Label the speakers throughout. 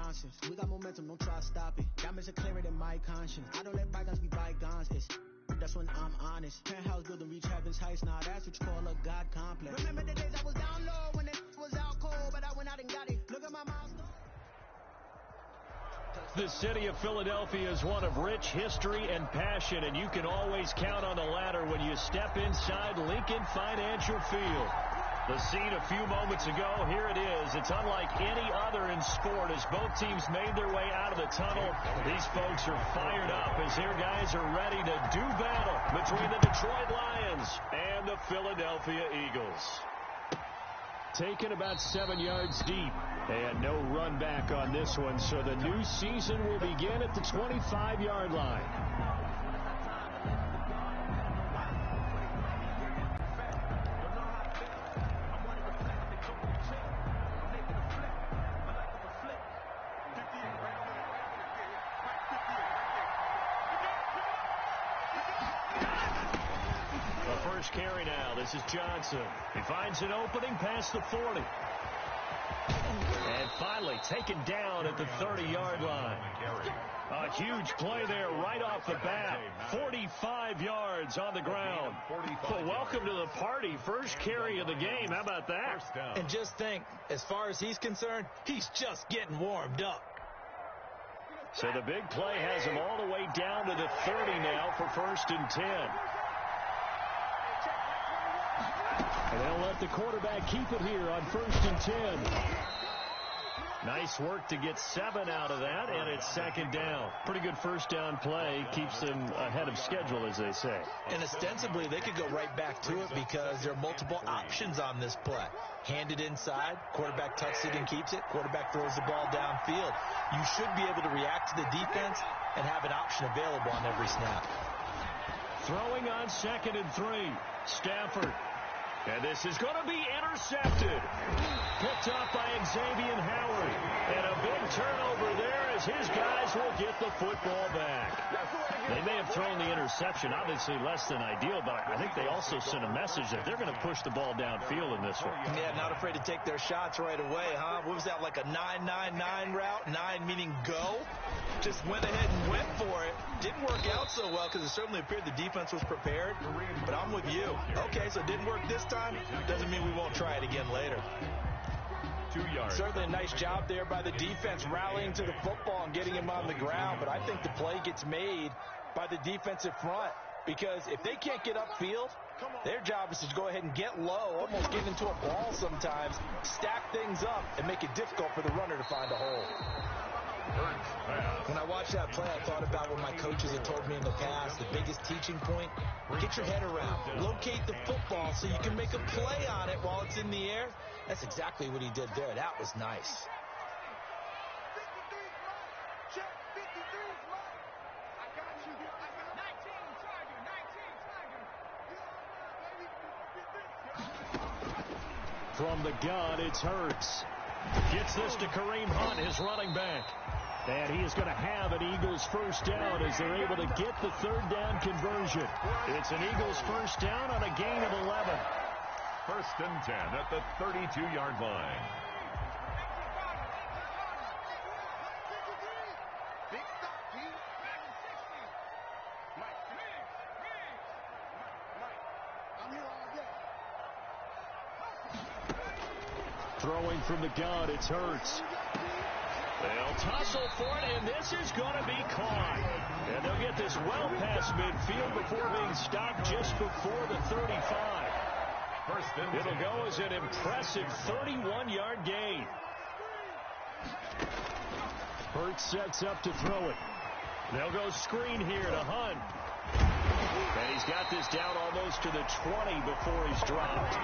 Speaker 1: nonsense. We got momentum, don't try to stop it. Diamonds are clearer than my conscience. I don't let bygones be bygones. That's when I'm honest. Penthouse building, reach heaven's heights. Now that's what you call a God complex. Remember the days I was down low when it was out cold, but I went out and got it. Look at my milestone.
Speaker 2: The city of Philadelphia is one of rich history and passion, and you can always count on the ladder when you step inside Lincoln Financial Field. The scene a few moments ago, here it is. It's unlike any other in sport as both teams made their way out of the tunnel. These folks are fired up as their guys are ready to do battle between the Detroit Lions and the Philadelphia Eagles. Taken about 7 yards deep, and no run back on this one, so the new season will begin at the 25-yard line. Carry now. This is Johnson. He finds an opening past the 40. And finally taken down at the 30-yard line. A huge play there right off the bat. 45 yards on the ground. Well, welcome to the party. First carry of the game. How about that?
Speaker 3: And just think, as far as he's concerned, he's just getting warmed up.
Speaker 2: So the big play has him all the way down to the 30 now for 1st and 10. And they'll let the quarterback keep it here on 1st and 10. Nice work to get 7 out of that, and it's 2nd down. Pretty good first down play. Keeps them ahead of schedule, as they say.
Speaker 3: And ostensibly, they could go right back to it because there are multiple options on this play. Hand it inside, quarterback tucks it and keeps it, quarterback throws the ball downfield. You should be able to react to the defense and have an option available on every snap.
Speaker 2: Throwing on 2nd and 3. Stafford. And this is going to be intercepted. Picked up by Xavier Howard. And a big turnover there as his guys will get the football back. They may have thrown the interception, obviously less than ideal, but I think they also sent a message that they're going to push the ball downfield in this one.
Speaker 3: Yeah, not afraid to take their shots right away, huh? What was that, like a 9-9-9 route? 9 meaning go? Just went ahead and went for it. Didn't work out so well because it certainly appeared the defense was prepared, but I'm with you. Okay, so it didn't work this time. Doesn't mean we won't try it again later.
Speaker 4: 2 yards.
Speaker 3: Certainly a nice job there by the defense rallying to the football and getting him on the ground, but I think the play gets made by the defensive front because if they can't get upfield, their job is to go ahead and get low, almost get into a ball sometimes, stack things up, and make it difficult for the runner to find a hole. When I watched that play, I thought about what my coaches had told me in the past. The biggest teaching point, get your head around. Locate the football so you can make a play on it while it's in the air. That's exactly what he did there. That was nice.
Speaker 2: From the gun, it's Hurts. Gets this to Kareem Hunt, his running back. And he is going to have an Eagles first down as they're able to get the 3rd down conversion. It's an Eagles first down on a gain of 11.
Speaker 4: 1st and 10 at the 32-yard line.
Speaker 2: Throwing from the gun, it's Hurts. They'll tussle for it, and this is going to be caught. And they'll get this well past midfield before being stopped just before the 35. It'll go as an impressive 31-yard gain. Hurts sets up to throw it. They'll go screen here to Hunt. And he's got this down almost to the 20 before he's dropped.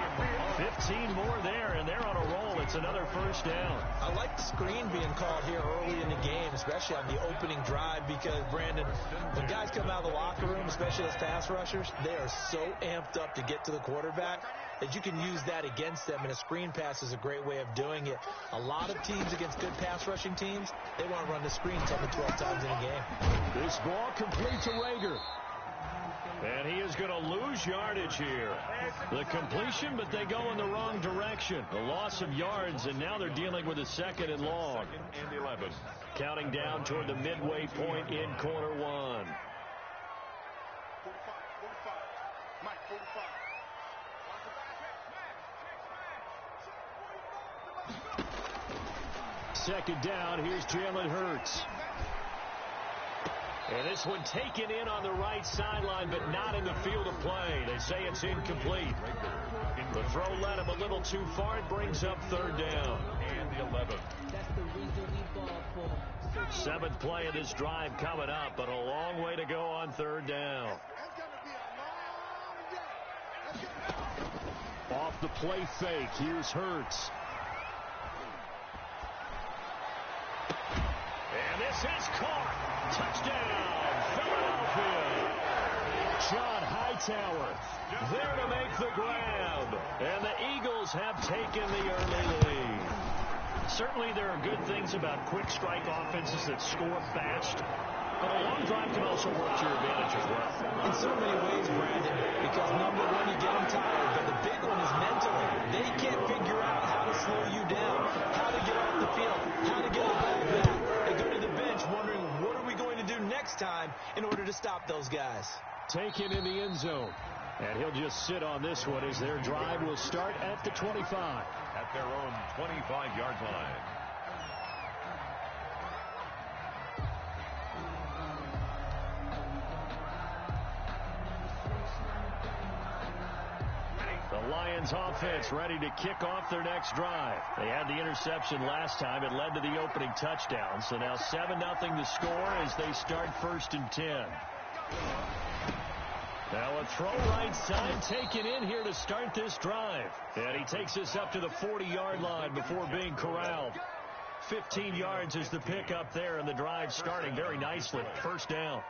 Speaker 2: 15 more there, and they're on a roll. It's another first down.
Speaker 3: I like the screen being called here early in the game, especially on the opening drive, because, Brandon, when guys come out of the locker room, especially as pass rushers, they are so amped up to get to the quarterback that you can use that against them, and a screen pass is a great way of doing it. A lot of teams against good pass rushing teams, they want to run the screen 10 to 12 times in a game.
Speaker 2: This ball complete to Rager. And he is going to lose yardage here. The completion, but they go in the wrong direction. The loss of yards, and now they're dealing with a 2nd and long.
Speaker 4: 2nd and 11.
Speaker 2: Counting down toward the midway point in quarter 1. Second down, here's Jalen Hurts. And this one taken in on the right sideline, but not in the field of play. They say it's incomplete. The throw led him a little too far. It brings up 3rd down.
Speaker 4: And the 11.
Speaker 2: 7th play of this drive coming up, but a long way to go on 3rd down. Off the play fake, here's Hurts. And this is caught. Touchdown, Philadelphia. John Hightower there to make the grab. And the Eagles have taken the early lead. Certainly there are good things about quick strike offenses that score fast. But a long drive can also work to your advantage as well.
Speaker 3: In so many ways, Brandon, because number one, you get them tired. But the big one is mentally. They can't figure out how to slow you down, how to get off the field, how to get the ball back. They go to the bench wondering, what are we going to do next time in order to stop those guys?
Speaker 2: Taken in the end zone. And he'll just sit on this one as their drive will start at the 25.
Speaker 4: At their own 25-yard line.
Speaker 2: The Lions offense ready to kick off their next drive. They had the interception last time. It led to the opening touchdown. So now 7-0 the score as they start 1st and 10. Now a throw right side taken in here to start this drive. And he takes us up to the 40-yard line before being corralled. 15 yards is the pickup there, and the drive starting very nicely. 1st down.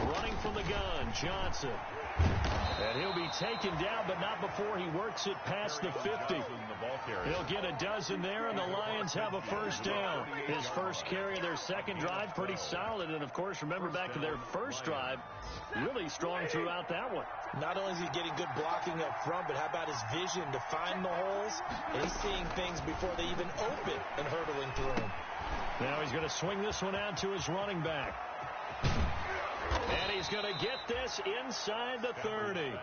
Speaker 2: Running from the gun, Johnson. And he'll be taken down, but not before he works it past the 50. He'll get a dozen there, and the Lions have a 1st down. His first carry of their 2nd drive, pretty solid. And, of course, remember back to their 1st drive, really strong throughout that one.
Speaker 3: Not only is he getting good blocking up front, but how about his vision to find the holes? And he's seeing things before they even open and hurdling through them.
Speaker 2: Now he's going to swing this one out to his running back. And he's going to get this inside the 30.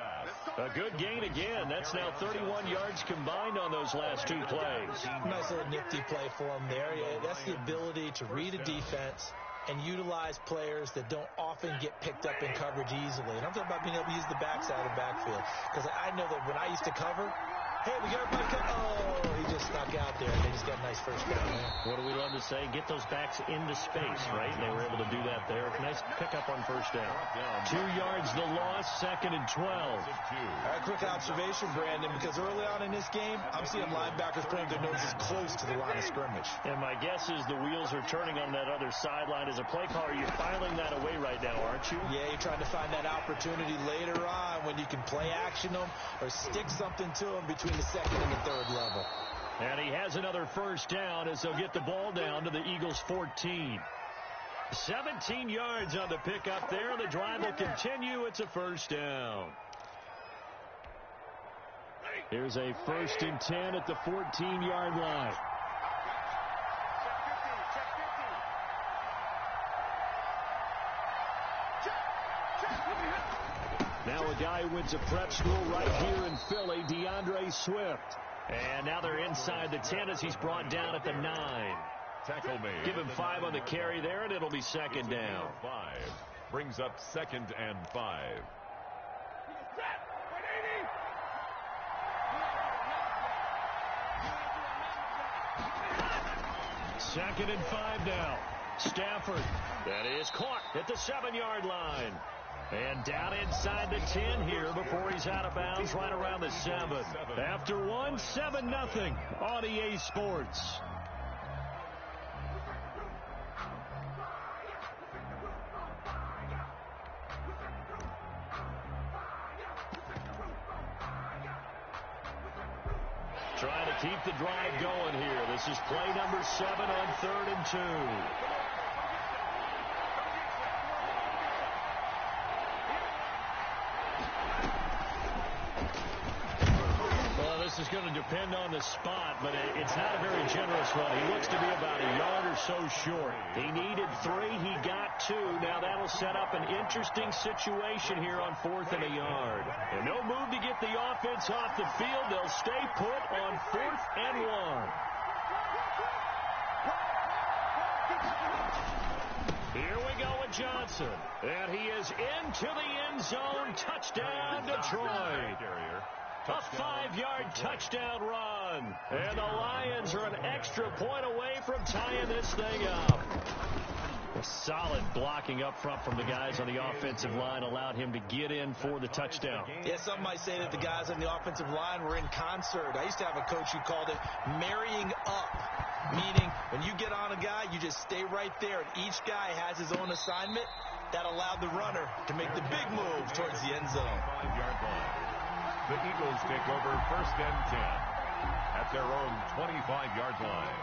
Speaker 2: A good gain again. That's now 31 yards combined on those last 2 plays.
Speaker 3: Nice little nifty play for him there. Yeah, that's the ability to read a defense and utilize players that don't often get picked up in coverage easily. And I'm talking about being able to use the backside of the backfield. Because I know that when I used to cover, hey, we got everybody cut. Oh, he just snuck out there, and they just got a nice 1st down there.
Speaker 2: What do we love to say? Get those backs into space, right? And they were able to do that there. Nice pickup on 1st down. 2 yards the loss, 2nd and 12.
Speaker 3: A quick observation, Brandon, because early on in this game, I'm seeing linebackers putting their noses close to the line of scrimmage.
Speaker 2: And my guess is the wheels are turning on that other sideline. As a play caller, you're filing that away right now, aren't you?
Speaker 3: Yeah, you're trying to find that opportunity later on when you can play action them or stick something to them between the 2nd and the 3rd level.
Speaker 2: And he has another 1st down as they'll get the ball down to the Eagles' 14. 17 yards on the pickup there. The drive will continue. It's a 1st down. Here's a 1st and 10 at the 14-yard line. Now a guy who went to prep school right here in Philly, DeAndre Swift. And now they're inside the 10 as he's brought down at the 9.
Speaker 4: Tackle made.
Speaker 2: Give him 5 on the carry there, and it'll be 2nd down.
Speaker 4: 5 brings up 2nd and 5.
Speaker 2: 2nd and 5 now. Stafford. That is caught at the 7-yard line. And down inside the 10 here before he's out of bounds right around the 7. After 1, 7-0 on EA Sports. Trying to keep the drive going here. This is play number 7 on 3rd and 2. This is going to depend on the spot, but it's not a very generous one. He looks to be about a yard or so short. He needed 3. He got 2. Now that'll set up an interesting situation here on 4th and a yard. And no move to get the offense off the field. They'll stay put on 4th and 1. Here we go with Johnson. And he is into the end zone. Touchdown, Detroit. A 5-yard touchdown run. And the Lions are an extra point away from tying this thing up. A solid blocking up front from the guys on the offensive line allowed him to get in for the touchdown.
Speaker 3: Yeah, some might say that the guys on the offensive line were in concert. I used to have a coach who called it marrying up, meaning when you get on a guy, you just stay right there, and each guy has his own assignment. That allowed the runner to make the big move towards the end zone.
Speaker 4: 5-yard line. The Eagles take over 1st and 10 at their own 25-yard line.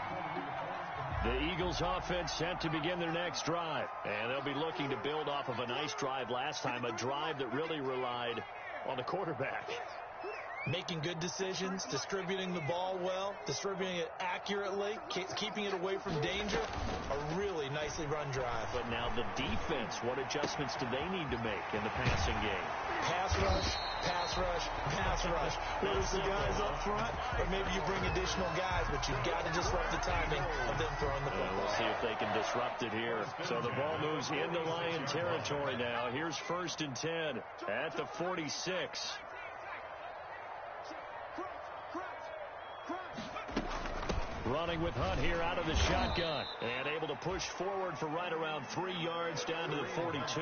Speaker 2: The Eagles offense set to begin their next drive. And they'll be looking to build off of a nice drive last time, a drive that really relied on the quarterback.
Speaker 3: Making good decisions, distributing the ball well, distributing it accurately, keeping it away from danger. A really nicely run drive.
Speaker 2: But now the defense, what adjustments do they need to make in the passing game?
Speaker 3: Pass rush, pass rush, pass rush. Whether it's the guys up front, or maybe you bring additional guys, but you've got to disrupt the timing of them throwing the football.
Speaker 2: We'll see if they can disrupt it here. So the ball moves into Lion territory now. Here's 1st and 10 at the 46. Running with Hunt here out of the shotgun. And able to push forward for right around 3 yards down to the 42.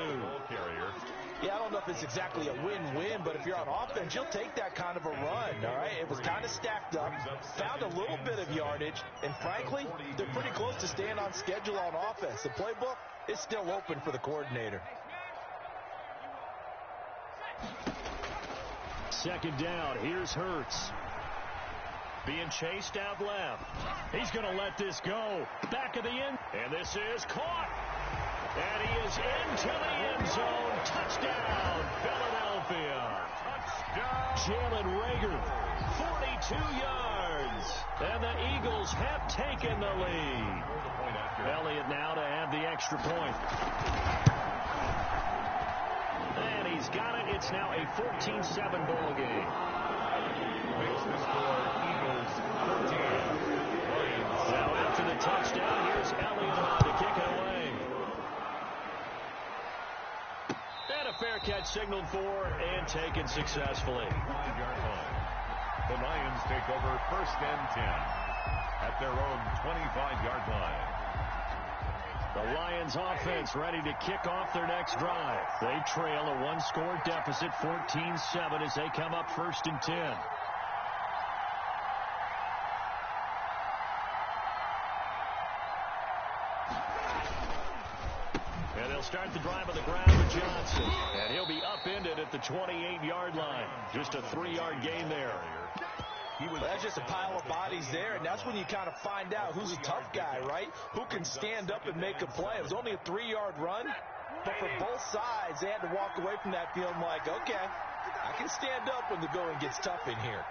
Speaker 3: Yeah, I don't know if it's exactly a win-win, but if you're on offense, you'll take that kind of a run, all right? It was kind of stacked up, found a little bit of yardage, and frankly, they're pretty close to staying on schedule on offense. The playbook is still open for the coordinator.
Speaker 2: 2nd down. Here's Hurts. Being chased out left. He's going to let this go. Back of the end. And this is caught. And he is into the end zone. Touchdown, Philadelphia. Touchdown. Jalen Reagor, 42 yards. And the Eagles have taken the lead. Elliott now to add the extra point. And he's got it. It's now a 14-7 ball game.
Speaker 4: Makes the score Eagles 14.
Speaker 2: Now after the touchdown, here's Elliott on to kick it away. And a fair catch signaled for and taken successfully.
Speaker 4: 5-yard line. The Lions take over 1st and 10 at their own 25-yard line.
Speaker 2: The Lions offense ready to kick off their next drive. They trail a 1-score deficit, 14-7 as they come up 1st and 10. And they'll start the drive on the ground with Johnson. And he'll be upended at the 28-yard line. Just a 3-yard gain there.
Speaker 3: Well, that's just a pile of bodies there, and that's when you kind of find out who's a tough guy, right? Who can stand up and make a play. It was only a 3-yard run, but for both sides, they had to walk away from that feeling like, okay, I can stand up when the going gets tough in here.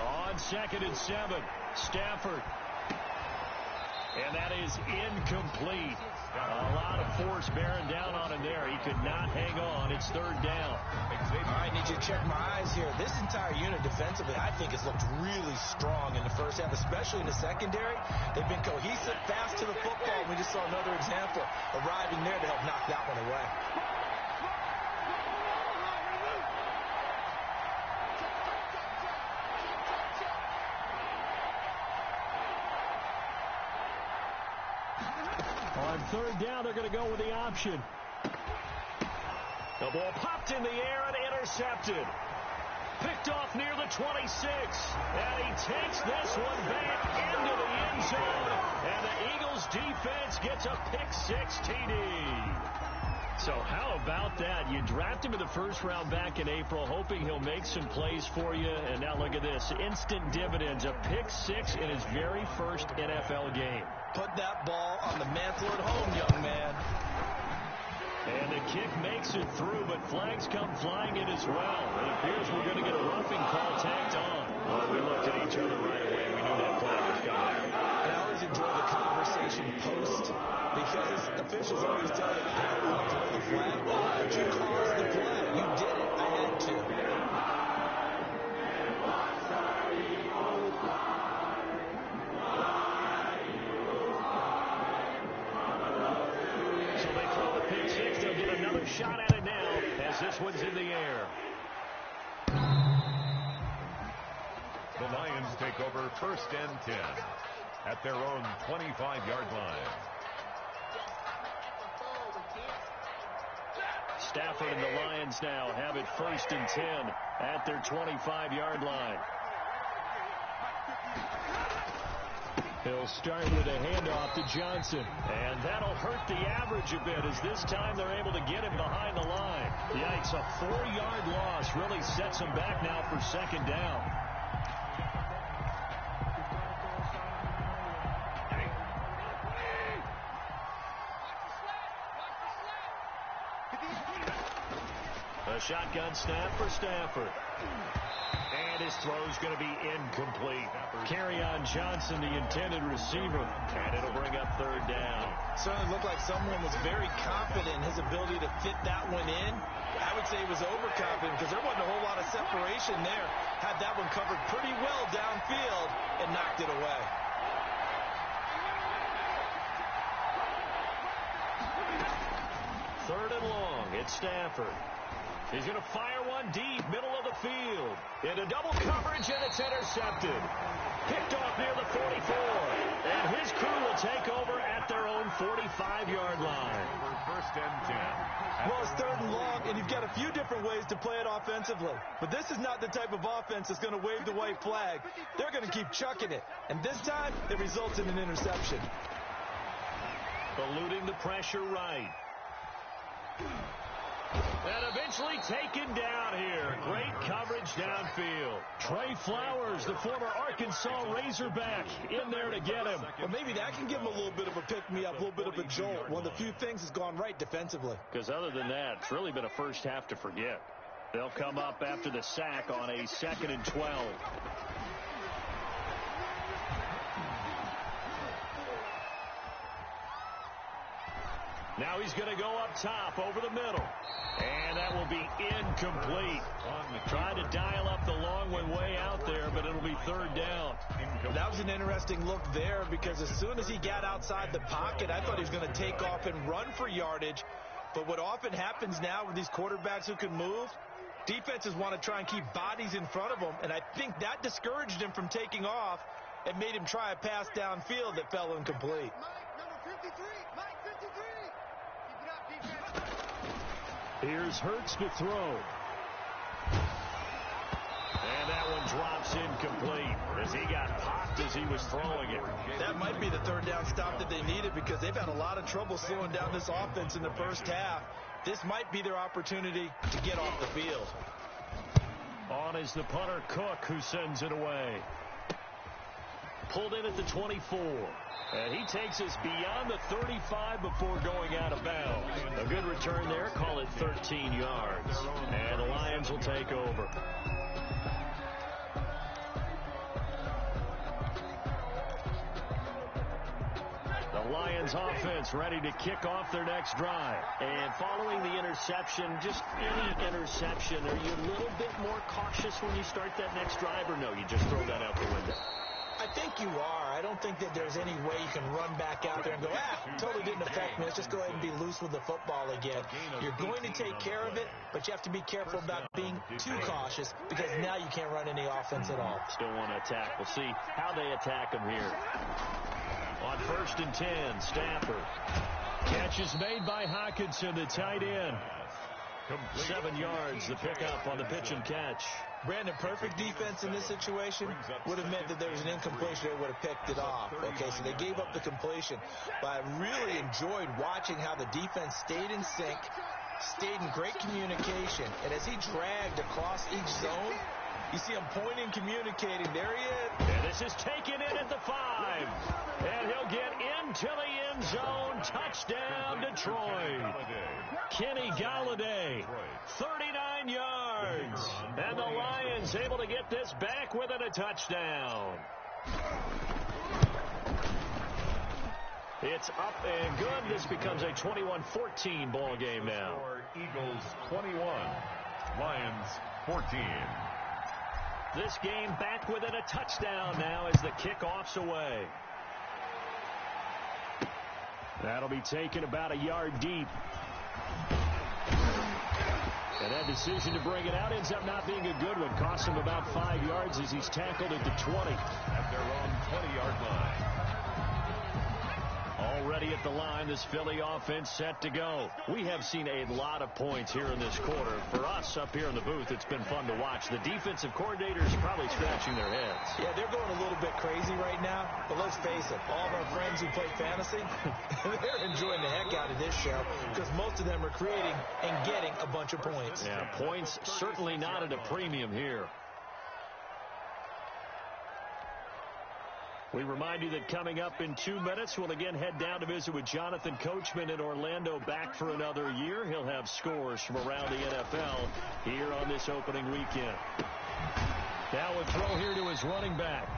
Speaker 2: On 2nd and 7, Stafford. And that is incomplete. A lot of force bearing down on him there. He could not hang on. It's 3rd down.
Speaker 3: All right, need you to check my eyes here. This entire unit defensively, I think, has looked really strong in the first half, especially in the secondary. They've been cohesive, fast to the football. We just saw another example arriving there to help knock that one away.
Speaker 2: On 3rd down, they're going to go with the option. The ball popped in the air and intercepted. Picked off near the 26. And he takes this one back into the end zone. And the Eagles defense gets a pick-6 TD. So how about that? You draft him in the first round back in April, hoping he'll make some plays for you. And now look at this. Instant dividends. A pick-6 in his very first NFL game.
Speaker 3: Put that ball on the mantle at home, young man.
Speaker 2: And the kick makes it through, but flags come flying in as well. It appears we're going to get a roughing call tacked on. Well, we looked at each other right away. We knew that flag was coming.
Speaker 3: And I always enjoy the conversation post, because officials always tell you, I don't want to throw the flag, but you caused the play. You did it. I had to.
Speaker 2: So they throw the pick-6. They'll get another shot at it now as this one's in the air.
Speaker 4: The Lions take over 1st and 10 at their own 25-yard line.
Speaker 2: Stafford and the Lions now have it 1st and 10 at their 25-yard line. He'll start with a handoff to Johnson. And that'll hurt the average a bit, as this time they're able to get him behind the line. Yikes, a 4-yard loss really sets him back now for 2nd down. A shotgun snap for Stafford. And his throw's going to be incomplete. Kerryon Johnson, the intended receiver. And it'll bring up 3rd down.
Speaker 3: Certainly looked like someone was very confident in his ability to fit that one in. I would say he was overconfident because there wasn't a whole lot of separation there. Had that one covered pretty well downfield and knocked it away.
Speaker 2: Third and long. It's Stafford. He's going to fire one deep, middle of the field. Into double coverage, and it's intercepted. Picked off near the 44. And his crew will take over at their own 45-yard line.
Speaker 4: First and 10.
Speaker 3: Well, it's 3rd and long, and you've got a few different ways to play it offensively. But this is not the type of offense that's going to wave the white flag. They're going to keep chucking it. And this time, it results in an interception.
Speaker 2: Eluding the pressure right. And eventually taken down here. Great coverage downfield. Trey Flowers, the former Arkansas Razorback, in there to get him.
Speaker 3: Well, maybe that can give him a little bit of a pick-me-up, a little bit of a jolt. One of the few things has gone right defensively.
Speaker 2: Because other than that, it's really been a first half to forget. They'll come up after the sack on a 2nd and 12. Now he's going to go up top over the middle. And that will be incomplete. Tried to dial up the long one way out there, but it'll be 3rd down.
Speaker 3: That was an interesting look there, because as soon as he got outside the pocket, I thought he was going to take off and run for yardage. But what often happens now with these quarterbacks who can move, defenses want to try and keep bodies in front of them, and I think that discouraged him from taking off and made him try a pass downfield that fell incomplete.
Speaker 2: Here's Hurts to throw. And that one drops incomplete as he got popped as he was throwing it.
Speaker 3: That might be the 3rd down stop that they needed, because they've had a lot of trouble slowing down this offense in the first half. This might be their opportunity to get off the field.
Speaker 2: On is the punter, Cook, who sends it away. Pulled in at the 24. And he takes us beyond the 35 before going out of bounds. A good return there. Call it 13 yards. And the Lions will take over. The Lions offense ready to kick off their next drive. And following the interception, just any interception, are you a little bit more cautious when you start that next drive, or no, you just throw that out the window?
Speaker 3: I think you are. I don't think that there's any way you can run back out there and go, totally didn't affect me. Let's just go ahead and be loose with the football again. You're going to take care of it, but you have to be careful about being too cautious, because now you can't run any offense at all.
Speaker 2: Still want to attack. We'll see how they attack them here. On 1st and 10, Stafford. Catch is made by Hockenson, the tight end. 7 yards, the pickup on the pitch and catch.
Speaker 3: Brandon, perfect defense in this situation would have meant that there was an incompletion. They would have picked it off. Okay, so they gave up the completion. But I really enjoyed watching how the defense stayed in sync, stayed in great communication. And as he dragged across each zone, you see him pointing, communicating. There he is.
Speaker 2: And this is taken in at the 5. And he'll get into the end zone. Touchdown, Detroit. Kenny Golladay, 39 yards. And the Lions able to get this back within a touchdown. It's up and good. This becomes a 21-14 ball game now.
Speaker 4: Eagles 21, Lions 14.
Speaker 2: This game back within a touchdown now as the kickoff's away. That'll be taken about a yard deep. And that decision to bring it out ends up not being a good one. Costs him about 5 yards as he's tackled at the 20.
Speaker 4: At their own 20-yard line.
Speaker 2: Already at the line, this Philly offense set to go. We have seen a lot of points here in this quarter. For us up here in the booth, it's been fun to watch. The defensive coordinators probably scratching their heads.
Speaker 3: Yeah, they're going a little bit crazy right now. But let's face it, all of our friends who play fantasy, they're enjoying the heck out of this show because most of them are creating and getting a bunch of points.
Speaker 2: Yeah, points certainly not at a premium here. We remind you that coming up in 2 minutes, we'll again head down to visit with Jonathan Coachman in Orlando, back for another year. He'll have scores from around the NFL here on this opening weekend. Now a throw here to his running back.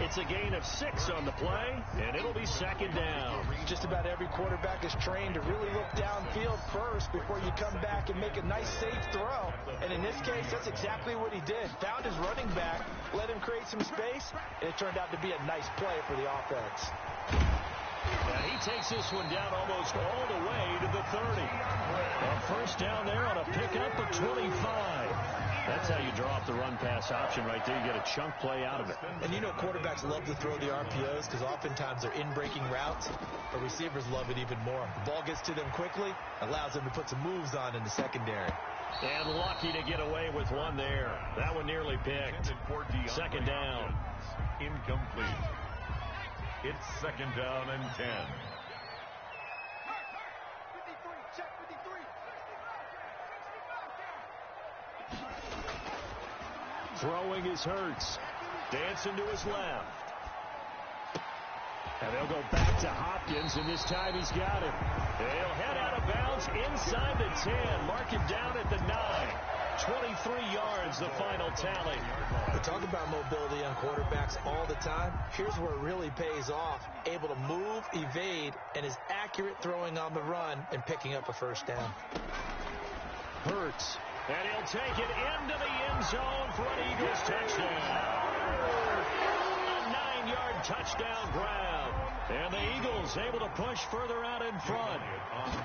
Speaker 2: It's a gain of 6 on the play, and it'll be second down.
Speaker 3: Just about every quarterback is trained to really look downfield first before you come back and make a nice, safe throw. And in this case, that's exactly what he did. Found his running back, let him create some space, and it turned out to be a nice play for the offense.
Speaker 2: And he takes this one down almost all the way to the 30. A first down there on a pickup of 25. That's how you draw up the run-pass option right there. You get a chunk play out of it.
Speaker 3: And you know quarterbacks love to throw the RPOs because oftentimes they're in-breaking routes, but receivers love it even more. The ball gets to them quickly, allows them to put some moves on in the secondary.
Speaker 2: And lucky to get away with one there. That one nearly picked. Second down.
Speaker 4: Incomplete. It's second down and 10.
Speaker 2: Throwing is Hurts. Dancing to his left. And they'll go back to Hopkins, and this time he's got him. They'll head out of bounds inside the 10. Mark him down at the 9. 23 yards, the final tally.
Speaker 3: We talk about mobility on quarterbacks all the time. Here's where it really pays off. Able to move, evade, and is accurate throwing on the run and picking up a first down.
Speaker 2: Hurts. And he'll take it into the end zone for an Eagles touchdown. A 9-yard touchdown grab. And the Eagles able to push further out in front.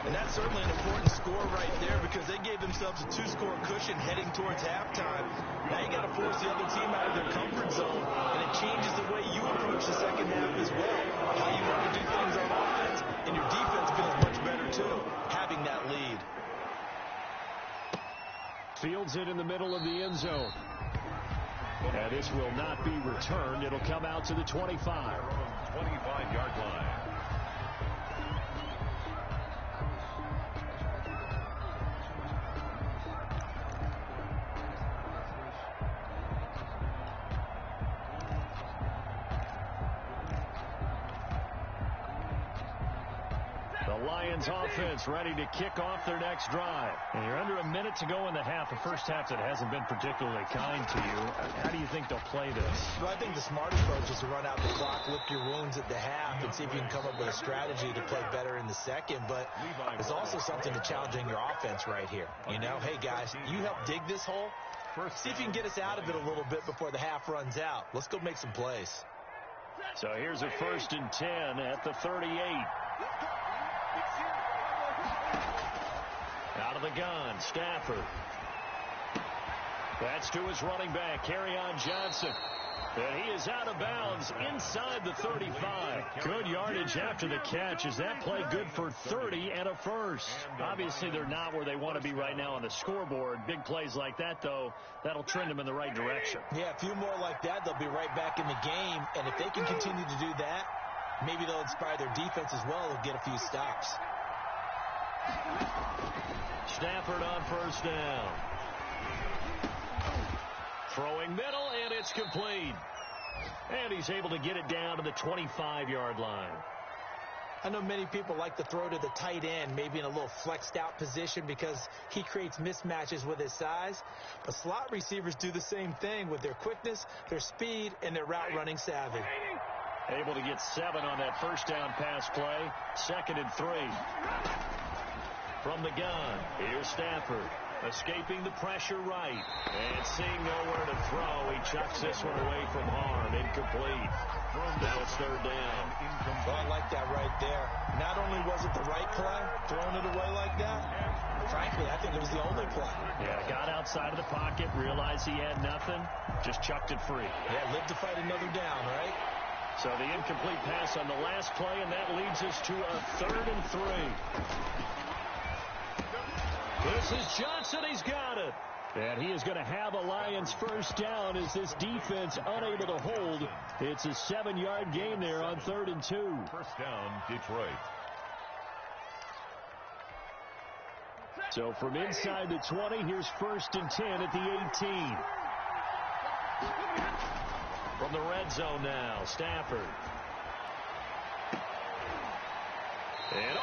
Speaker 3: And that's certainly an important score right there because they gave themselves a 2-score cushion heading towards halftime. Now you got to force the other team out of their comfort zone, and it changes the way you approach the second half as well. How you want to do things on offense, and your defense feels much better too, having that lead.
Speaker 2: Fields it in the middle of the end zone. And this will not be returned. It'll come out to the 25.
Speaker 4: 25-yard line.
Speaker 2: Lions offense ready to kick off their next drive. And you're under a minute to go in the half. The first half that hasn't been particularly kind to you. How do you think they'll play this?
Speaker 3: Well, I think the smart approach is to run out the clock, lick your wounds at the half, and see if you can come up with a strategy to play better in the second. But there's also something to challenging your offense right here. You know, hey, guys, you help dig this hole. See if you can get us out of it a little bit before the half runs out. Let's go make some plays.
Speaker 2: So here's a 1st and 10 at the 38. Out of the gun, Stafford. That's to his running back, Kerryon Johnson. And he is out of bounds inside the 35. Good yardage after the catch. Is that play good for 30 and a first? Obviously, they're not where they want to be right now on the scoreboard. Big plays like that, though, that'll trend them in the right direction.
Speaker 3: Yeah, a few more like that, they'll be right back in the game. And if they can continue to do that, maybe they'll inspire their defense as well and get a few stops.
Speaker 2: Stafford on first down. Throwing middle, and it's complete. And he's able to get it down to the 25-yard line.
Speaker 3: I know many people like to throw to the tight end, maybe in a little flexed out position because he creates mismatches with his size. But slot receivers do the same thing with their quickness, their speed, and their route running savvy.
Speaker 2: Able to get 7 on that first down pass play. 2nd and 3. From the gun, here's Stafford. Escaping the pressure right. And seeing nowhere to throw, he chucks this one away from harm. Incomplete. Now it's 3rd down.
Speaker 3: Well, I like that right there. Not only was it the right play, throwing it away like that, frankly, I think it was the only play.
Speaker 2: Yeah, got outside of the pocket, realized he had nothing, just chucked it free.
Speaker 3: Yeah, live to fight another down, right?
Speaker 2: So the incomplete pass on the last play, and that leads us to a 3rd and 3. This is Johnson. He's got it. And he is going to have a Lions first down as this defense unable to hold. It's a 7-yard gain there on 3rd and 2.
Speaker 4: First down, Detroit.
Speaker 2: So from inside the 20, here's 1st and 10 at the 18. From the red zone now, Stafford. And